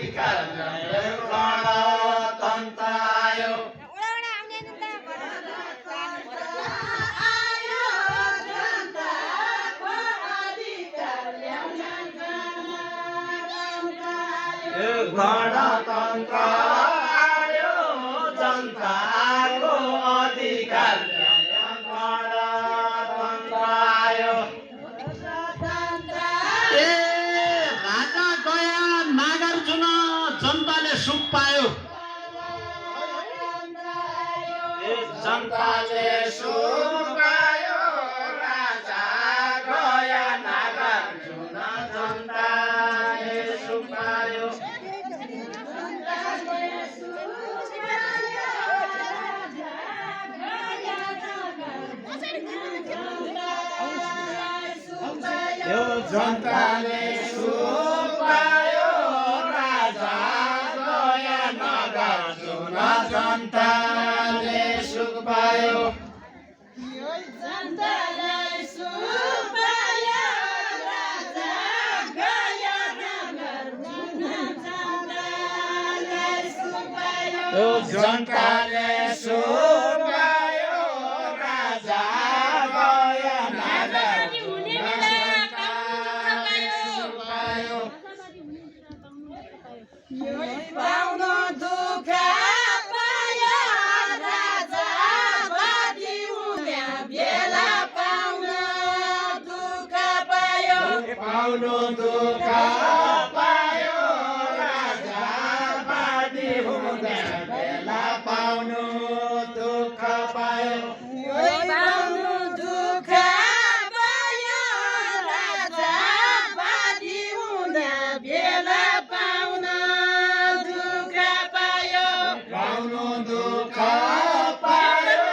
अधिकार गणतन्त्र आयो गणतन्त्र आयो जनताको अधिकार गणतन्त्र आयो ए राजा गया नागार्जुन जनताले सुख पायो जनताले सुख पायो राजा गया नागार्जुन जनताले सुख पायो जनताले सुख पायो राजा गया नागार्जुन जनताले सुख पायो जनताले सुख पायो राजा गया नागार्जुन जनताले सुख पायो जनताले सुख पायो राजा गया नागार्जुन पाउनु दुःख पायो राजा बाँधी हुँदा बेला पाउनु दुःख पायो पाउनु दुःख पायो राजा बाँधी हुँदा बेला पाउनु दुःख पायो पाउनु दुःख पायो राजा बाँधी हुँदा बेला पाउनु दुःख पायो पाउनु दुःख पायो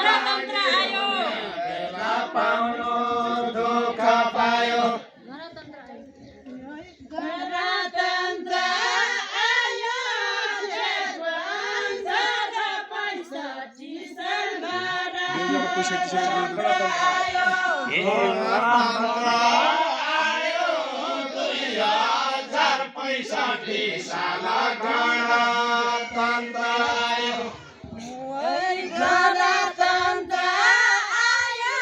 गणतन्त्र आयो बेला पाउनु दुःख पायो गणतन्त्र आयो जेठवन्त र ६५ साल आयो आयो 2065 साल गणतन्त्र आयो गणतन्त्र आयो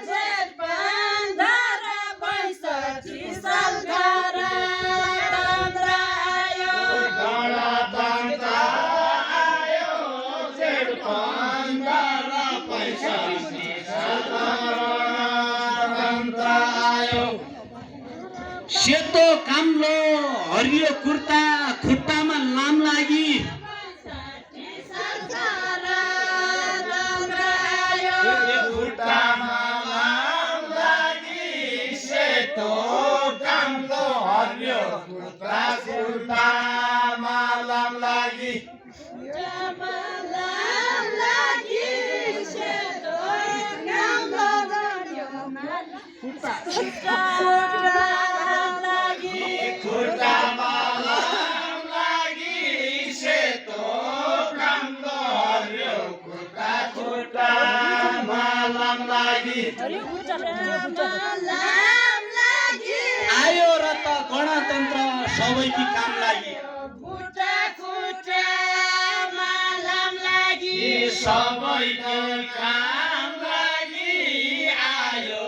जेठवन्त र ६५ साल गणतन्त्र आयो गणतन्त्र आयो जेठ 15 र 65 साल गणतन्त्र आयो सेतो काम्लो हरियो कुर्ता खुट्टामा लाम लागि ६५ साल गणतन्त्र आयो खुट्टामा लाम लागि सेतो काम्रो हरियो कुर्ता खुट्टामा लाम लागि जमलाम लागि सेतो काम्रो हरियो लागि खुट्टामा लाम लागि सेतो काम्रो हरियो कुर्ता खुट्टामा लाम लागि जमलाम लागि आयो र त गणतन्त्र सबैकी काम लागि खुट्टा खुट्टामा लाम लागि सबैको काम लागि आयो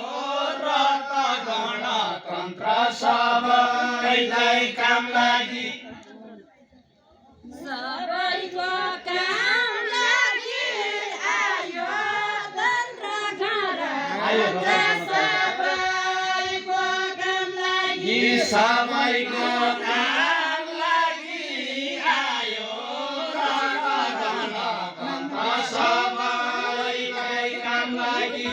र त गणतन्त्र सबैलाई काम लागि सबैको काम लागि आयो तन्त्र गणतन्त्र सबैको काम लागि सबैको काम लागि आयो र त गणतन्त्र सबैलाई काम लागि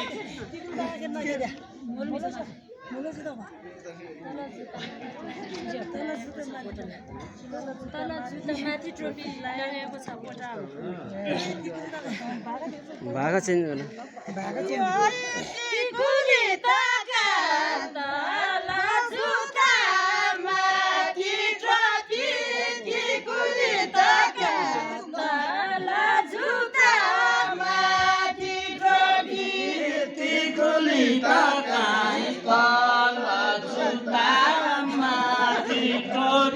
भागा चेन्ज गर्नु Tol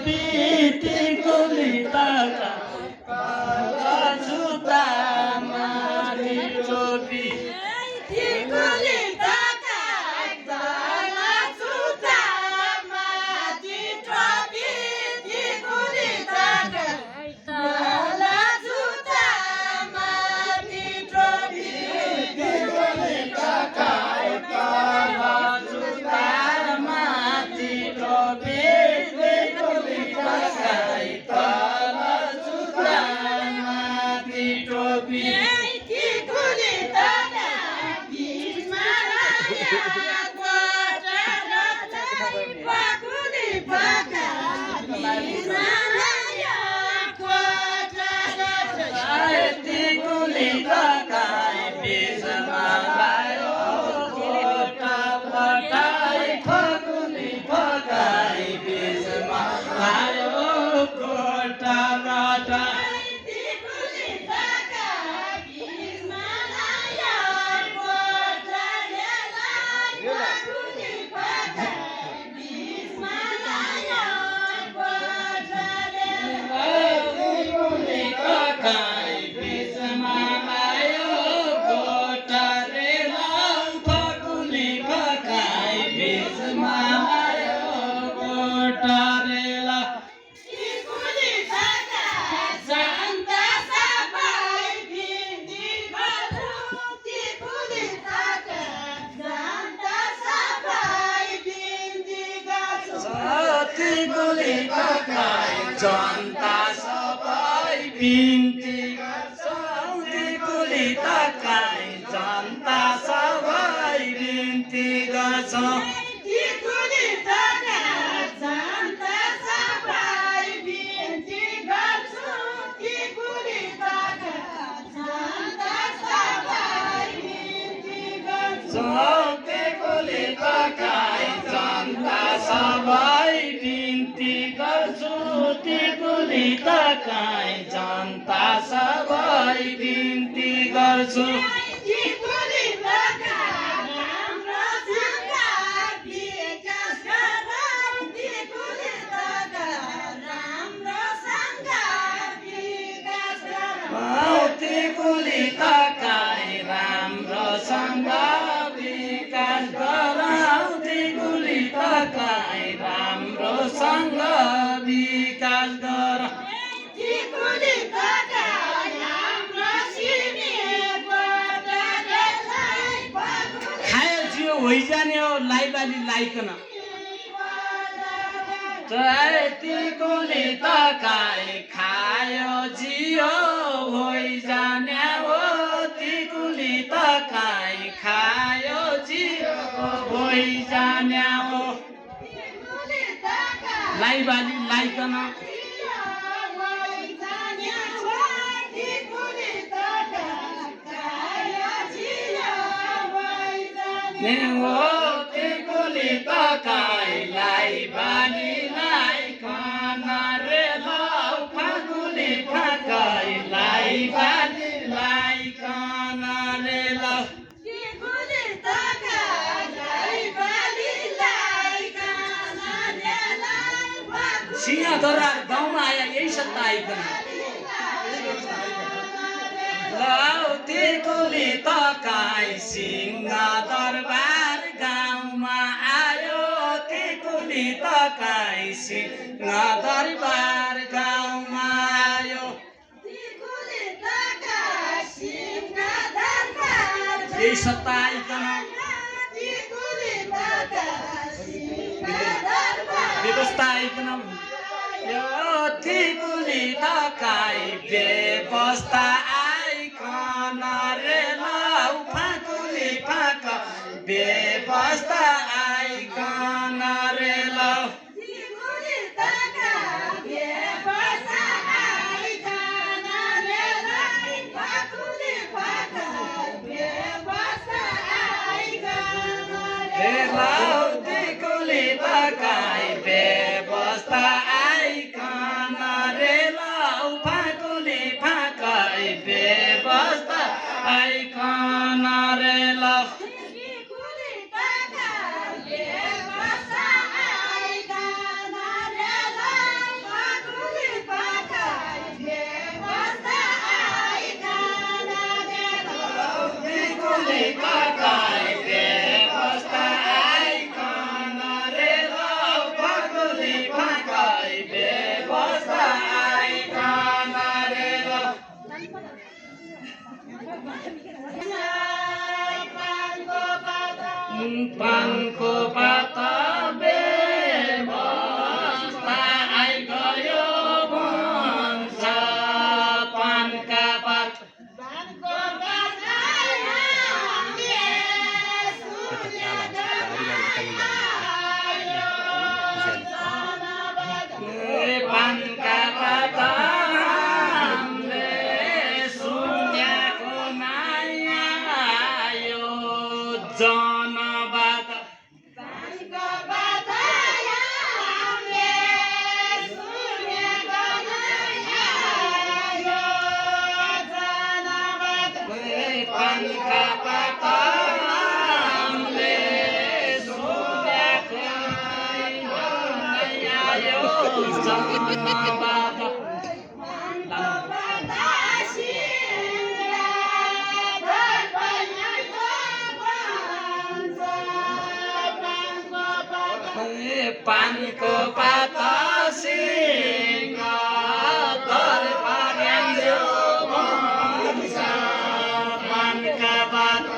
कुलितकाई जनता सबै बिन्ती गर्छौँ कुलितकाई जनता सबै बिन्ती गर्छौँ कुलितकाई जनता सबै बिन्ती गर्छु कुलितकाई जनता सबै बिन्ती गर्छु कुलितकाई राम्रोसँग विकास गराऊ कुलितकाई राम्रोसँग विकास गराऊ खायो जियो होइजाने हो लाइबाली लाइकन कुलितकाई खायो जियो होइजाने हो कुलितकाई खायो जियो होइजाने हो लाइबाली लाइकन कुलितकाई लाइबाली लाइकन रे लाउ कुलितकाई लाइबाली लाइकन रे लाउ सिंहदरबार गाउँमा आया यही सत्ता आइकन लाउती कुलितकाई सिंहदरबार गाउँमा आयो ती कुलितकाई सिंहदरबार गाउँमा आयो यही सत्ता आइकन व्यवस्था आइकन कुलितकाई व्यवस्था आइकन रे लाउ कुलितक व्यवस्था आइकन रे लाउ कुलितकाई व्यवस्था आइकन रे लाउ कुलितकाई व्यवस्था आइकन रे लाउ कुलितकाई व्यवस्था आइकन रे लाउ कुलितकाई व्यवस्था आइकन रे लाउ पानको पाता व्यवस्था आइगयो भन्छ पानका पात पानका पाता सुन्याको माया यो जनबाद पानका पाता सुन्याको माया यो जनबाद पानको पाता सिंह दरबार भन्छ पानका पाता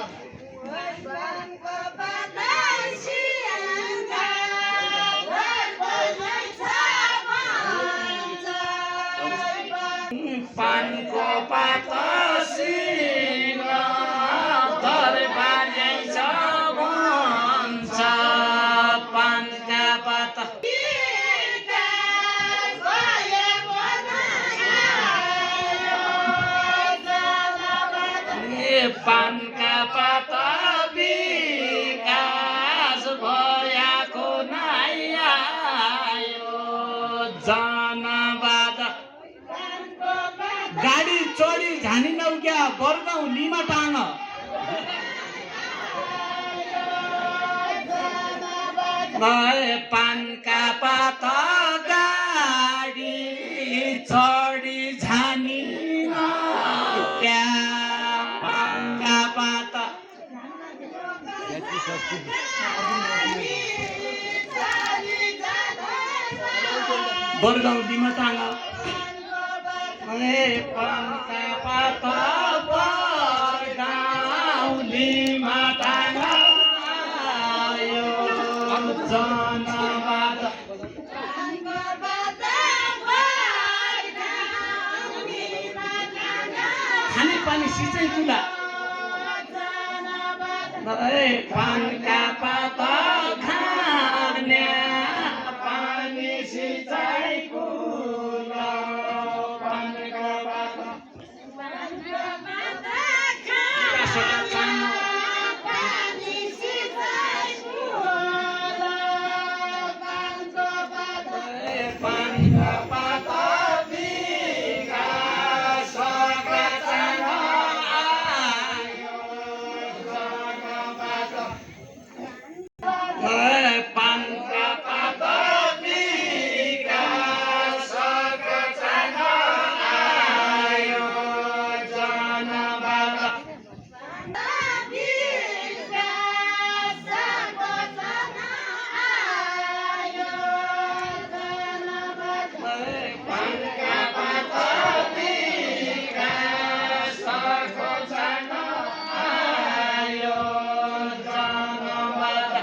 पानको पात सिंह दरबार भन्छ पानका पात पानका पात विकास भयाको नआयो जनवाद गाडी चढी झानिनौ क्या बर्गाउँ लिमा टाङ पानका पात गाडी चढी झानिन क्या पानका पात बर्गाउँ लिमा टाङ पानका पात गाउँलीमा टाङ्गायो जनवाद खानेपानी सिँचाइ कुला पानका पात खाने पानी सिँचाइ कुला पानका पात पानका पात विकासका चाङ आयो जनवाद पानका पात विकासका चाङ आयो जनवाद पानका पात विकासको चाङ आयो जनवाद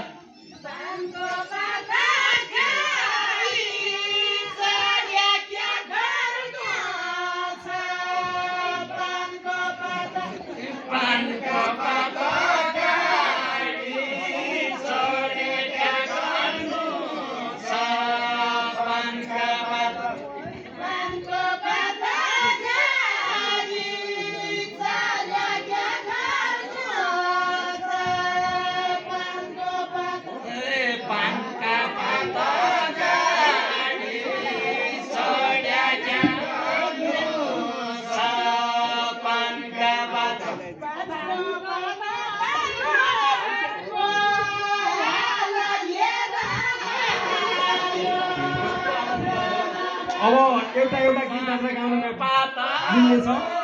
पानको पात गाडी चढेका गर्नु छ पानका पात पानका पात गाडी चढेका गर्नु छ पानका पात अब एउटा गीत गाउन पात मिल्नेछ